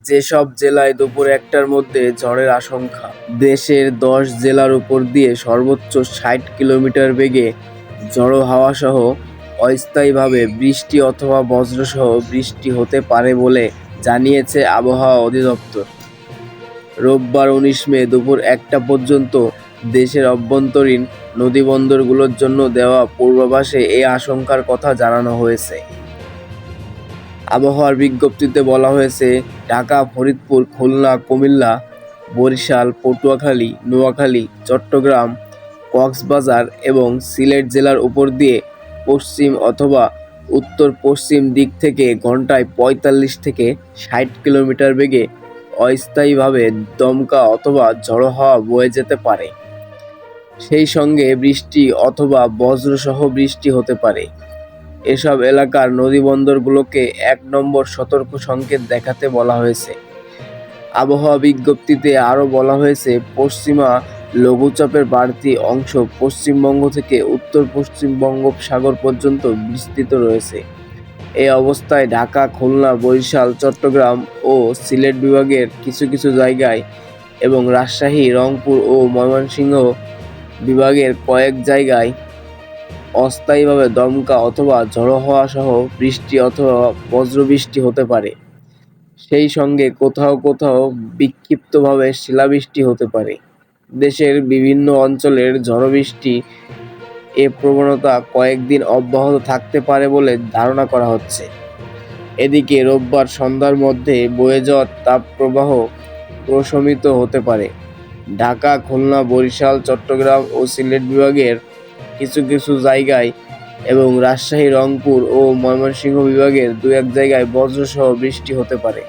যেসব জেলায় দুপুর ১টার মধ্যে ঝড়ের আশঙ্কা। দেশের ১০ জেলার উপর দিয়ে সর্বোচ্চ ৬০ কিলোমিটার বেগে ঝোড়ো হাওয়াসহ অস্থায়ীভাবে বৃষ্টি অথবা বজ্রসহ বৃষ্টি হতে পারে বলে জানিয়েছে আবহাওয়া অধিদপ্তর। রোববার ১৯ মে দুপুর ১টা পর্যন্ত দেশের অভ্যন্তরীণ নদীবন্দরগুলোর জন্য দেওয়া পূর্বাভাসে এই আশঙ্কার কথা জানানো হয়েছে। আবহাওয়ার বিজ্ঞপ্তিতে বলা হয়েছে, ঢাকা, ফরিদপুর, খুলনা, কুমিল্লা, বরিশাল, পটুয়াখালী, নোয়াখালী, চট্টগ্রাম, কক্সবাজার এবং সিলেট জেলার উপর দিয়ে পশ্চিম অথবা উত্তর-পশ্চিম দিক থেকে ঘন্টায় ৪৫ থেকে ৬০ কিলোমিটার বেগে অস্থায়ীভাবে দমকা অথবা ঝোড়ো হাওয়া বয়ে যেতে পারে। সেই সঙ্গে বৃষ্টি অথবা বজ্রসহ বৃষ্টি হতে পারে। এসব এলাকার নদীবন্দরগুলোকে ১ নম্বর সতর্ক সংকেত দেখাতে বলা হয়েছে। আবহাওয়া বিজ্ঞপ্তিতে আরও বলা হয়েছে, পশ্চিমা লঘুচাপের বাড়তি অংশ পশ্চিমবঙ্গ থেকে উত্তর-পশ্চিম বঙ্গোপসাগর পর্যন্ত বিস্তৃত রয়েছে। এই অবস্থায় ঢাকা, খুলনা, বরিশাল, চট্টগ্রাম ও সিলেট বিভাগের কিছু কিছু জায়গায় এবং রাজশাহী, রংপুর ও ময়মনসিংহ বিভাগের কয়েক জায়গায় অস্থায়ীভাবে দমকা অথবা ঝোড়ো হাওয়া সহ বৃষ্টি অথবা বজ্রবৃষ্টি হতে পারে। সেই সঙ্গে কোথাও কোথাও বিক্ষিপ্তভাবে শিলাবৃষ্টি হতে পারে। দেশের বিভিন্ন অঞ্চলের ঝড়ো বৃষ্টি এ প্রবণতা কয়েকদিন অব্যাহত থাকতে পারে বলে ধারণা করা হচ্ছে। এদিকে রোববার সন্ধ্যার মধ্যে বয়ে যাওয়া তাপপ্রবাহ প্রশমিত হতে পারে। ঢাকা, খুলনা, বরিশাল, চট্টগ্রাম ও সিলেট বিভাগের কিছু কিছু জায়গায় এবং রাজশাহী, রংপুর ও ময়মনসিংহ বিভাগের ২-১ জায়গায় বজ্রসহ বৃষ্টি হতে পারে।